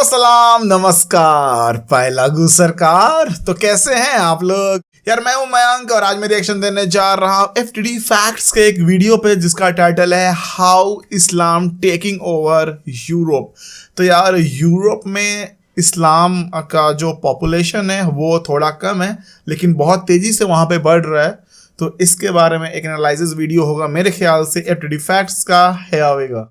सलाम नमस्कार पहलागू सरकार। तो कैसे हैं आप लोग यार। मैं हूं मयंक और आज मैं रिएक्शन देने जा रहा हूं एफटीडी फैक्ट्स के एक वीडियो पे जिसका टाइटल है how Islam taking over Europe. तो यार यूरोप में इस्लाम का जो पॉपुलेशन है वो थोड़ा कम है लेकिन बहुत तेजी से वहां पे बढ़ रहा है। तो इसके बारे में एक एनालिसिस वीडियो होगा मेरे ख्याल से एफटीडी फैक्ट्स का है आवेगा।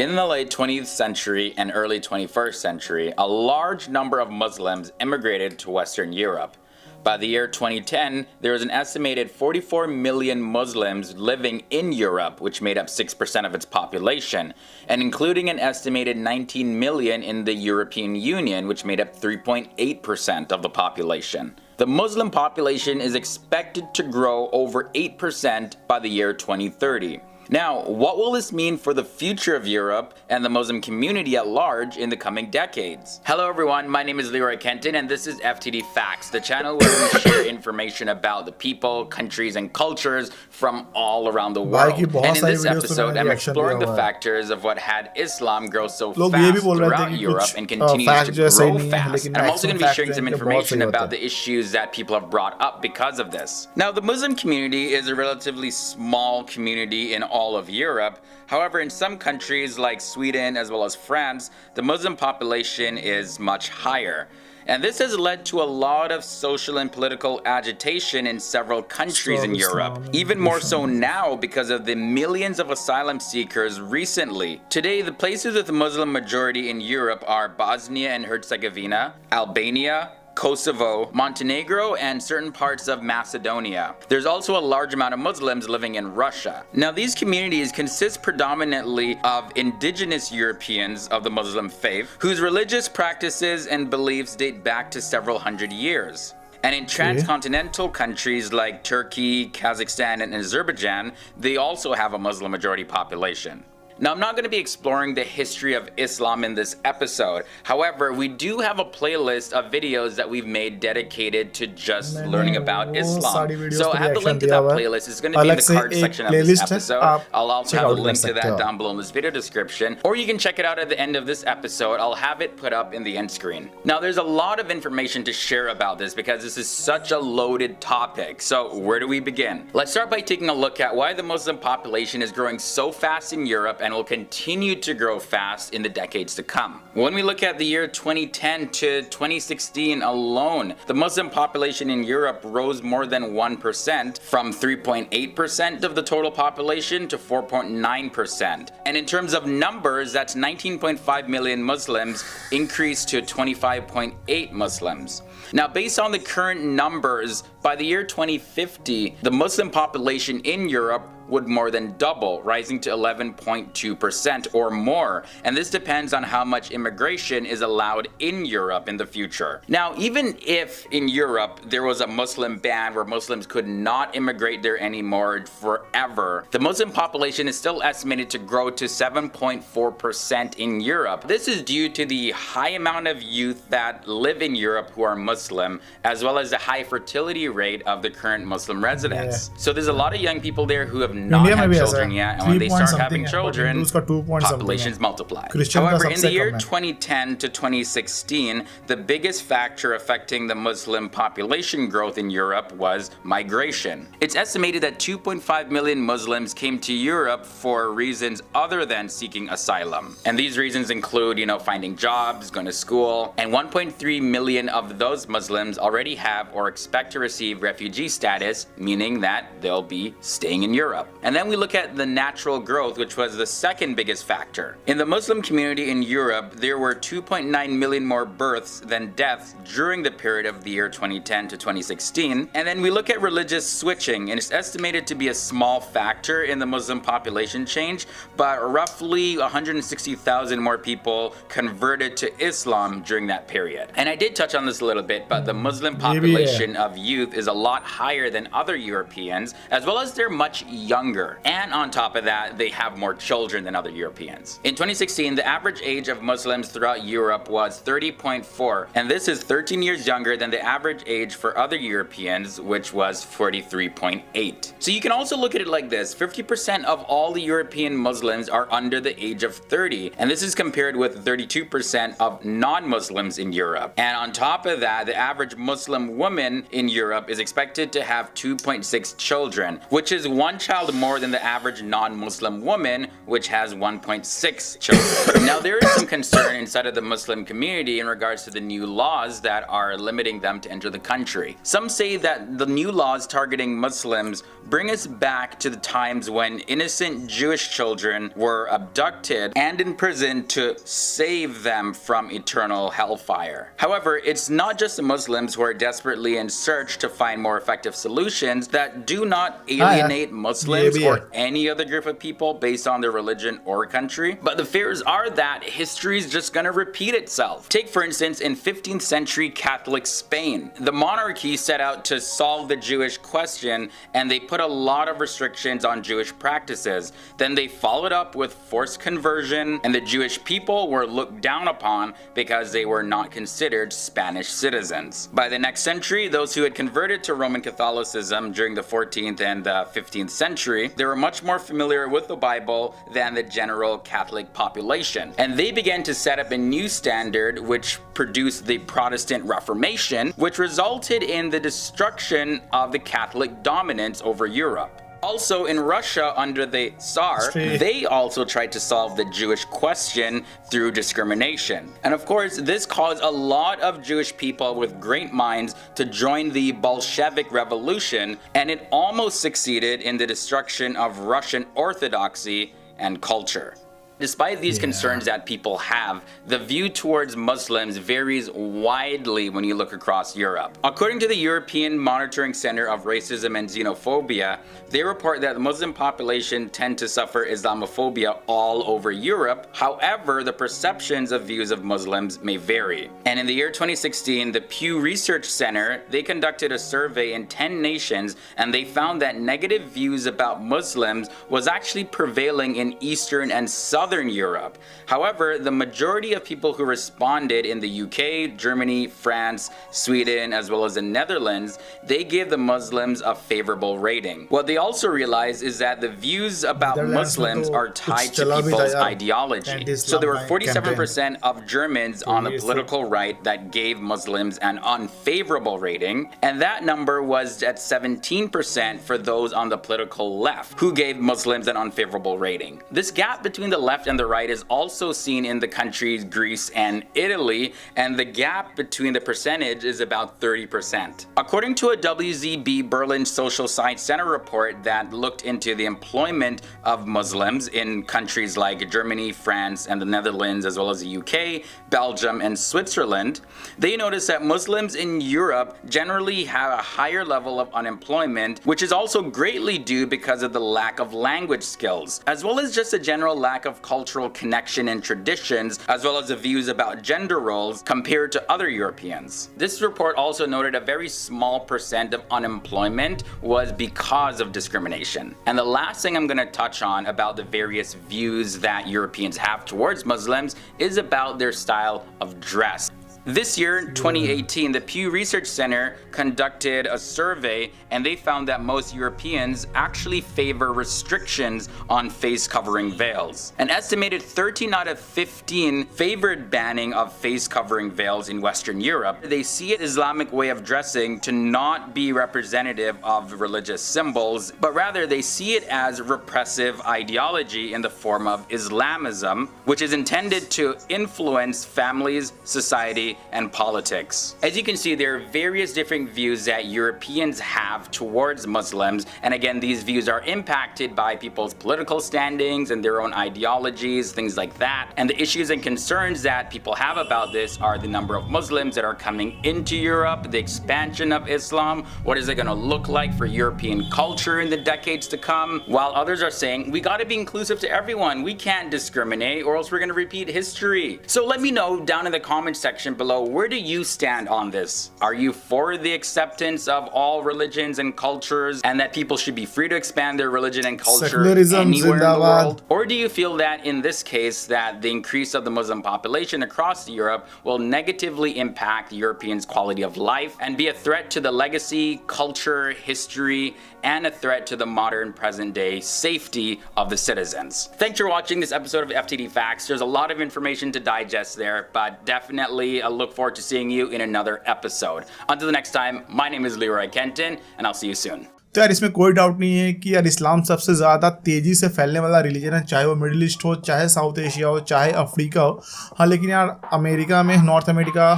In the late 20th century and early 21st century, a large number of Muslims immigrated to Western Europe. By the year 2010, there was an estimated 44 million Muslims living in Europe, which made up 6% of its population, and including an estimated 19 million in the European Union, which made up 3.8% of the population. The Muslim population is expected to grow over 8% by the year 2030. Now, what will this mean for the future of Europe and the Muslim community at large in the coming decades? Hello everyone, my name is Leroy Kenton and this is FTD Facts, the channel where we share information about the people, countries and cultures from all around the world. And in this episode, I'm exploring the factors of what had Islam grow so fast throughout Europe and continues to grow fast. And I'm also going to be sharing some information about the issues that people have brought up because of this. Now, the Muslim community is a relatively small community in all of Europe. However, in some countries like Sweden as well as France, the Muslim population is much higher. And this has led to a lot of social and political agitation in several countries in Europe, even more so now because of the millions of asylum seekers recently. Today, the places with a Muslim majority in Europe are Bosnia and Herzegovina, Albania, Kosovo, Montenegro, and certain parts of Macedonia. There's also a large amount of Muslims living in Russia. Now, these communities consist predominantly of indigenous Europeans of the Muslim faith, whose religious practices and beliefs date back to several hundred years. And in transcontinental countries like Turkey, Kazakhstan, and Azerbaijan, they also have a Muslim majority population. Now, I'm not going to be exploring the history of Islam in this episode. However, we do have a playlist of videos that we've made dedicated to just learning about Islam. So I have the link to that playlist. It's going to be in the card section of this episode. I'll also have a link to that down below in this video description. Or you can check it out at the end of this episode. I'll have it put up in the end screen. Now, there's a lot of information to share about this because this is such a loaded topic. So where do we begin? Let's start by taking a look at why the Muslim population is growing so fast in Europe and will continue to grow fast in the decades to come. When we look at the year 2010 to 2016 alone, the Muslim population in Europe rose more than 1%, from 3.8% of the total population to 4.9%. And in terms of numbers, that's 19.5 million Muslims increased to 25.8 Muslims. Now, based on the current numbers, by the year 2050, the Muslim population in Europe would more than double, rising to 11.2% or more. And this depends on how much immigration is allowed in Europe in the future. Now, even if in Europe there was a Muslim ban where Muslims could not immigrate there anymore forever, the Muslim population is still estimated to grow to 7.4% in Europe. This is due to the high amount of youth that live in Europe who are Muslim, as well as the high fertility rate of the current Muslim residents. So there's a lot of young people there who have not had children yet, and when they start having children, populations multiply. However, in the year 2010 to 2016, the biggest factor affecting the Muslim population growth in Europe was migration. It's estimated that 2.5 million Muslims came to Europe for reasons other than seeking asylum. And these reasons include, finding jobs, going to school, and 1.3 million of those Muslims already have or expect to receive refugee status, meaning that they'll be staying in Europe. And then we look at the natural growth, which was the second biggest factor. In the Muslim community in Europe, there were 2.9 million more births than deaths during the period of the year 2010 to 2016. And then we look at religious switching, and it's estimated to be a small factor in the Muslim population change, but roughly 160,000 more people converted to Islam during that period. And I did touch on this a little bit, but the Muslim population of youth is a lot higher than other Europeans, as well as they're much younger younger. And on top of that, they have more children than other Europeans. In 2016, the average age of Muslims throughout Europe was 30.4, and this is 13 years younger than the average age for other Europeans, which was 43.8. So you can also look at it like this: 50% of all the European Muslims are under the age of 30, and this is compared with 32% of non-Muslims in Europe. And on top of that, the average Muslim woman in Europe is expected to have 2.6 children, which is one child more than the average non-Muslim woman, which has 1.6 children. Now, there is some concern inside of the Muslim community in regards to the new laws that are limiting them to enter the country. Some say that the new laws targeting Muslims bring us back to the times when innocent Jewish children were abducted and imprisoned to save them from eternal hellfire. However, it's not just the Muslims who are desperately in search to find more effective solutions that do not alienate Muslims or any other group of people based on their religion or country, but the fears are that history is just going to repeat itself. Take, for instance, in 15th century Catholic Spain, the monarchy set out to solve the Jewish question, and they put a lot of restrictions on Jewish practices. Then they followed up with forced conversion, and the Jewish people were looked down upon because they were not considered Spanish citizens. By the next century, those who had converted to Roman Catholicism during the 14th and the 15th century, they were much more familiar with the Bible than the general Catholic population. And they began to set up a new standard which produced the Protestant Reformation, which resulted in the destruction of the Catholic dominance over Europe. Also, in Russia under the Tsar, they also tried to solve the Jewish question through discrimination. And of course, this caused a lot of Jewish people with great minds to join the Bolshevik Revolution, and it almost succeeded in the destruction of Russian Orthodoxy and culture. Despite these concerns that people have, the view towards Muslims varies widely when you look across Europe. According to the European Monitoring Center of Racism and Xenophobia, they report that the Muslim population tend to suffer Islamophobia all over Europe. However, the perceptions of views of Muslims may vary. And in the year 2016, the Pew Research Center, they conducted a survey in 10 nations, and they found that negative views about Muslims was actually prevailing in Eastern and Southern Europe. However, the majority of people who responded in the UK, Germany, France, Sweden, as well as the Netherlands, they gave the Muslims a favorable rating. What they also realized is that the views about Muslims are tied to people's ideology. So there were 47% of Germans on the political right that gave Muslims an unfavorable rating, and that number was at 17% for those on the political left who gave Muslims an unfavorable rating. This gap between the left and the right is also seen in the countries Greece and Italy, and the gap between the percentage is about 30%. According to a WZB Berlin Social Science Center report that looked into the employment of Muslims in countries like Germany, France, and the Netherlands, as well as the UK, Belgium, and Switzerland, they noticed that Muslims in Europe generally have a higher level of unemployment, which is also greatly due because of the lack of language skills, as well as just a general lack of cultural connection and traditions, as well as the views about gender roles compared to other Europeans. This report also noted a very small percent of unemployment was because of discrimination. And the last thing I'm going to touch on about the various views that Europeans have towards Muslims is about their style of dress. This year, 2018, the Pew Research Center conducted a survey, and they found that most Europeans actually favor restrictions on face covering veils. An estimated 13 out of 15 favored banning of face covering veils in Western Europe. They see an Islamic way of dressing to not be representative of religious symbols, but rather they see it as repressive ideology in the form of Islamism, which is intended to influence families, society, and politics. As you can see, there are various different views that Europeans have towards Muslims, and again, these views are impacted by people's political standings and their own ideologies, things like that. And the issues and concerns that people have about this are the number of Muslims that are coming into Europe, the expansion of Islam, what is it going to look like for European culture in the decades to come, while others are saying we got to be inclusive to everyone, we can't discriminate or else we're going to repeat history. So let me know down in the comment section below below. Where do you stand on this? Are you for the acceptance of all religions and cultures and that people should be free to expand their religion and culture Secularism anywhere in the zindabad. world? Or do you feel that in this case that the increase of the Muslim population across Europe will negatively impact Europeans' quality of life and be a threat to the legacy, culture, history, and a threat to the modern present day safety of the citizens? Thanks for watching this episode of FTD Facts. There's a lot of information to digest there, but definitely I look forward to seeing you in another episode. Until the next time, my name is Leroy Kenton, and I'll see you soon. तो यार इसमें कोई doubt नहीं है कि यार इस्लाम सबसे ज़्यादा तेज़ी से फैलने वाला रिलीजन है, चाहे वो मिडिल ईस्ट हो, चाहे साउथ एशिया हो, चाहे अफ्रीका हो। हाँ, लेकिन यार अमेरिका में, नॉर्थ अमेरिका,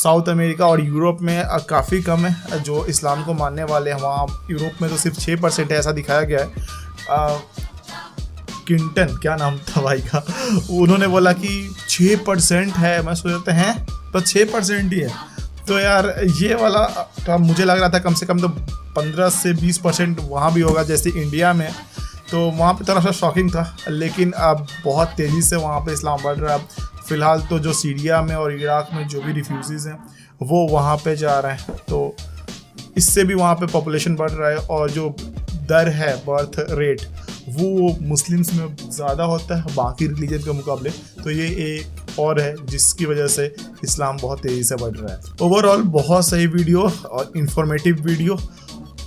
साउथ अमेरिका और यूरोप में काफ़ी कम है जो इस्लाम को मानने वाले हैं। वहाँ यूरोप में तो सिर्फ 6% है, ऐसा दिखाया गया है। किंटन, क्या नाम था भाई का, उन्होंने बोला कि 6% है। मैं सोच रहा हैं तो 6% ही है। तो यार ये वाला तो मुझे लग रहा था कम से कम तो 15 से 20% वहाँ भी होगा जैसे इंडिया में। तो वहाँ पे थोड़ा सा शॉकिंग था, लेकिन अब बहुत तेज़ी से वहाँ पे इस्लाम बढ़ रहा है। फ़िलहाल तो जो सीरिया में और इराक में जो भी रिफ्यूजीज़ हैं वो वहाँ पे जा रहे हैं, तो इससे भी वहाँ पे पॉपुलेशन बढ़ रहा है। और जो दर है बर्थ रेट वो मुस्लिम्स में ज़्यादा होता है बाकी रिलीजन के मुकाबले। तो ये एक और है जिसकी वजह से इस्लाम बहुत तेज़ी से बढ़ रहा है। ओवरऑल बहुत सही वीडियो और इन्फॉर्मेटिव वीडियो।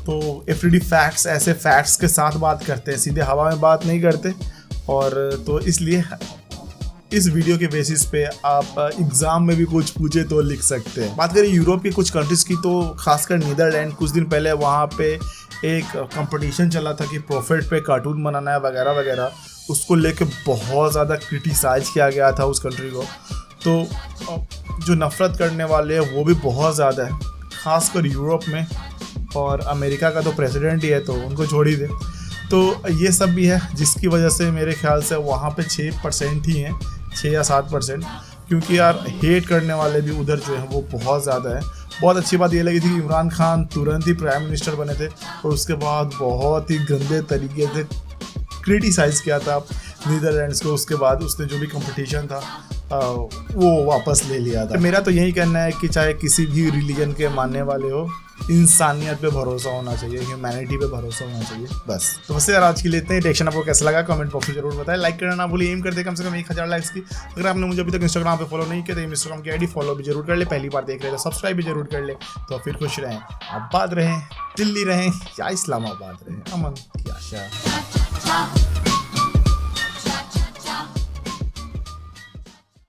तो FTD फैक्ट्स ऐसे फैक्ट्स के साथ बात करते हैं, सीधे हवा में बात नहीं करते। और तो इसलिए इस वीडियो के बेसिस पे आप एग्ज़ाम में भी कुछ पूछे तो लिख सकते हैं। बात करें यूरोप के कुछ कंट्रीज़ की, तो खासकर नीदरलैंड, कुछ दिन पहले वहाँ पे एक कंपटीशन चला था कि प्रॉफिट पे कार्टून बनाना है वगैरह वगैरह। उसको लेके बहुत ज़्यादा क्रिटिसाइज किया गया था उस कंट्री को। तो जो नफ़रत करने वाले हैं वो भी बहुत ज़्यादा है, खासकर यूरोप में। और अमेरिका का तो प्रेसिडेंट ही है तो उनको छोड़ ही दे। तो ये सब भी है जिसकी वजह से मेरे ख्याल से वहाँ पे 6% ही हैं, 6 या 7%। क्योंकि यार हेट करने वाले भी उधर जो है वो बहुत ज़्यादा है। बहुत अच्छी बात ये लगी थी कि इमरान खान तुरंत ही प्राइम मिनिस्टर बने थे और उसके बाद बहुत ही गंदे तरीके से क्रिटिसाइज़ किया था नीदरलैंड्स को। उसके बाद उसने जो भी कंपटीशन था वो वापस ले लिया था। मेरा तो यही कहना है कि चाहे किसी भी रिलीजन के मानने वाले हो, इंसानियत पे भरोसा होना चाहिए, ह्यूमैनिटी पे भरोसा होना चाहिए, बस। तो बस यार आज के लिए इतना ही। रिएक्शन आपको कैसा लगा कमेंट बॉक्स में जरूर बताएं। लाइक करना ना भूलिए, एम करते कम से कम 1000 लाइक्स की। अगर आपने मुझे अभी तक इंस्टाग्राम पे फॉलो नहीं किया तो इंस्टाग्राम की आईडी फॉलो भी जरूर कर ले। पहली बार देख रहे तो सब्सक्राइब भी जरूर कर ले। तो फिर खुश रहें, आबाद रहें, दिल्ली रहें या इस्लामाबाद रहें, अमन की आशा।